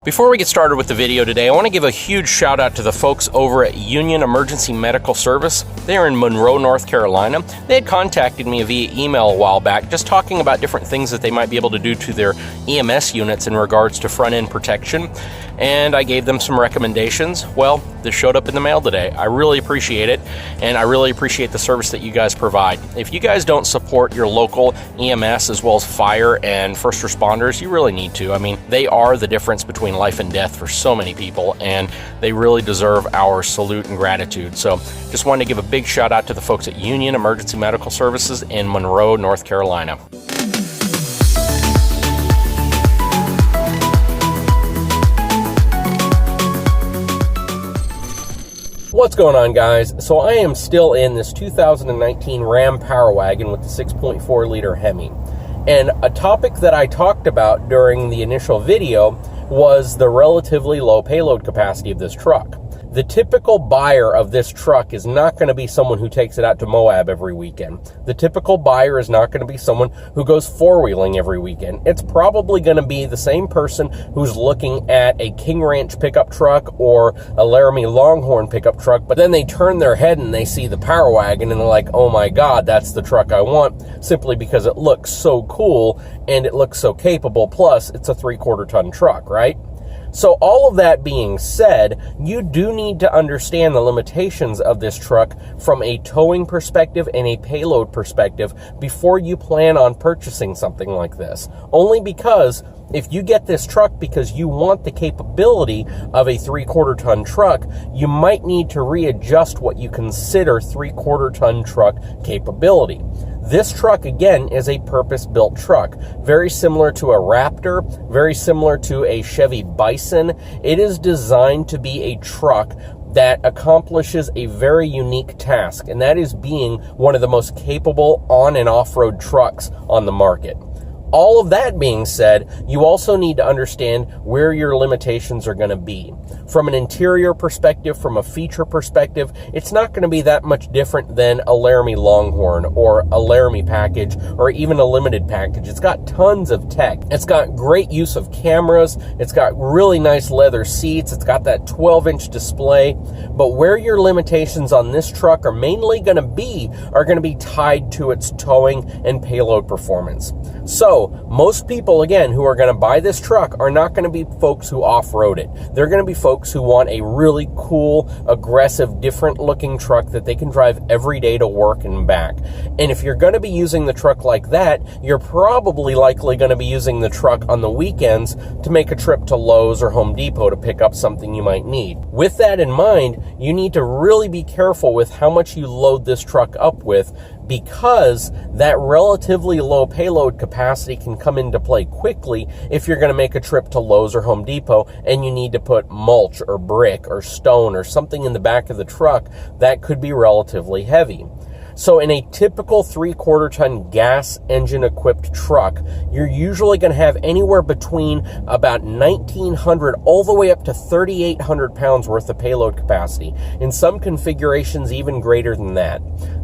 Before we get started with the video today, I want to give a huge shout out to the folks over at Union Emergency Medical Service. They are in Monroe, North Carolina. They had contacted me via email a while back, just talking about different things that they might be able to do to their EMS units in regards to front-end protection, and I gave them some recommendations. Well, this showed up in the mail today. I really appreciate it, and I really appreciate the service that you guys provide. If you guys don't support your local EMS as well as fire and first responders, you really need to. I mean, they are the difference between life and death for so many people, and they really deserve our salute and gratitude. So just wanted to give a big shout out to the folks at Union Emergency Medical Services in Monroe, North Carolina. What's going on, guys? So I am still in this 2019 RAM Powerwagon with the 6.4 liter Hemi. And a topic that I talked about during the initial video was the relatively low payload capacity of this truck. The typical buyer of this truck is not going to be someone who takes it out to Moab every weekend. The typical buyer is not going to be someone who goes four-wheeling every weekend. It's probably going to be the same person who's looking at a King Ranch pickup truck or a Laramie Longhorn pickup truck, but then they turn their head and they see the Powerwagon and they're like, oh my God, that's the truck I want, simply because it looks so cool and it looks so capable, plus it's a 3/4 ton truck, right? So all of that being said, you do need to understand the limitations of this truck from a towing perspective and a payload perspective before you plan on purchasing something like this. Only because if you get this truck because you want the capability of a 3/4 ton truck, you might need to readjust what you consider 3/4 ton truck capability. This truck, again, is a purpose-built truck, very similar to a Raptor, very similar to a Chevy Bison. It is designed to be a truck that accomplishes a very unique task, and that is being one of the most capable on- and off-road trucks on the market. All of that being said, you also need to understand where your limitations are going to be. From an interior perspective, from a feature perspective, it's not going to be that much different than a Laramie Longhorn or a Laramie package or even a limited package. It's got tons of tech. It's got great use of cameras. It's got really nice leather seats. It's got that 12-inch display. But where your limitations on this truck are mainly going to be tied to its towing and payload performance. So most people, again, who are going to buy this truck are not going to be folks who off-road it. They're going to be folks who want a really cool, aggressive, different-looking truck that they can drive every day to work and back. And if you're going to be using the truck like that, you're probably likely going to be using the truck on the weekends to make a trip to Lowe's or Home Depot to pick up something you might need. With that in mind, you need to really be careful with how much you load this truck up with, because that relatively low payload capacity can come into play quickly if you're going to make a trip to Lowe's or Home Depot and you need to put mulch or brick or stone or something in the back of the truck that could be relatively heavy. So in a typical 3/4 ton gas engine equipped truck, you're usually going to have anywhere between about 1,900 all the way up to 3,800 pounds worth of payload capacity. In some configurations, even greater than that.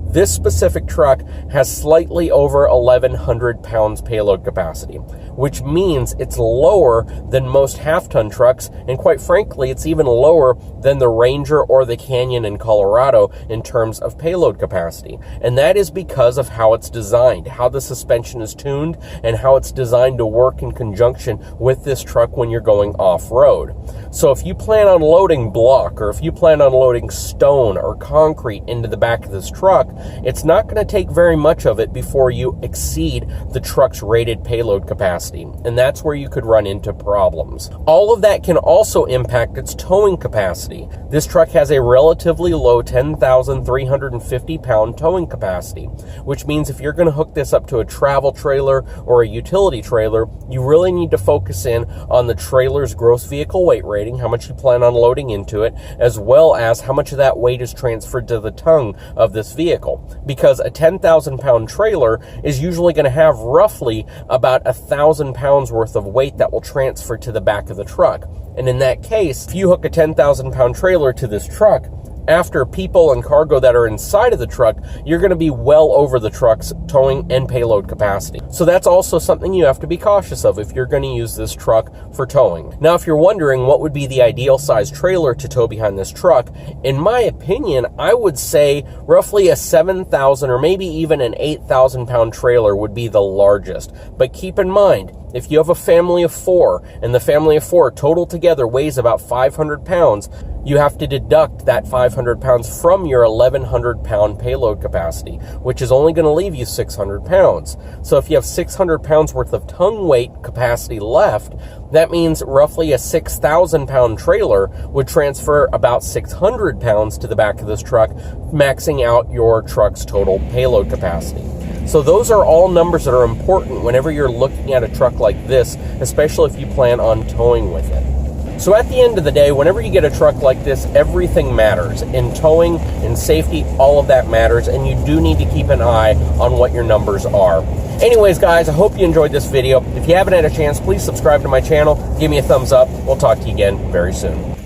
This specific truck has slightly over 1,100 pounds payload capacity, which means it's lower than most half-ton trucks, and quite frankly, it's even lower than the Ranger or the Canyon in Colorado in terms of payload capacity. And that is because of how it's designed, how the suspension is tuned, and how it's designed to work in conjunction with this truck when you're going off-road. So if you plan on loading block, or if you plan on loading stone or concrete into the back of this truck, it's not going to take very much of it before you exceed the truck's rated payload capacity, and that's where you could run into problems. All of that can also impact its towing capacity. This truck has a relatively low 10,350 pound towing capacity, which means if you're going to hook this up to a travel trailer or a utility trailer, you really need to focus in on the trailer's gross vehicle weight rating, how much you plan on loading into it, as well as how much of that weight is transferred to the tongue of this vehicle. Because a 10,000 pound trailer is usually going to have roughly about 1,000 pounds worth of weight that will transfer to the back of the truck. And in that case, if you hook a 10,000 pound trailer to this truck, after people and cargo that are inside of the truck, you're going to be well over the truck's towing and payload capacity. So that's also something you have to be cautious of if you're going to use this truck for towing. Now, if you're wondering what would be the ideal size trailer to tow behind this truck, in my opinion, I would say roughly a 7,000 or maybe even an 8,000 pound trailer would be the largest. But keep in mind, if you have a family of 4 and the family of 4 total together weighs about 500 pounds, you have to deduct that 500 pounds from your 1,100 pound payload capacity, which is only going to leave you 600 pounds. So if you have 600 pounds worth of tongue weight capacity left, that means roughly a 6,000 pound trailer would transfer about 600 pounds to the back of this truck, maxing out your truck's total payload capacity. So those are all numbers that are important whenever you're looking at a truck like this, especially if you plan on towing with it. So at the end of the day, whenever you get a truck like this, everything matters. In towing, in safety, all of that matters, and you do need to keep an eye on what your numbers are. Anyways, guys, I hope you enjoyed this video. If you haven't had a chance, please subscribe to my channel, give me a thumbs up. We'll talk to you again very soon.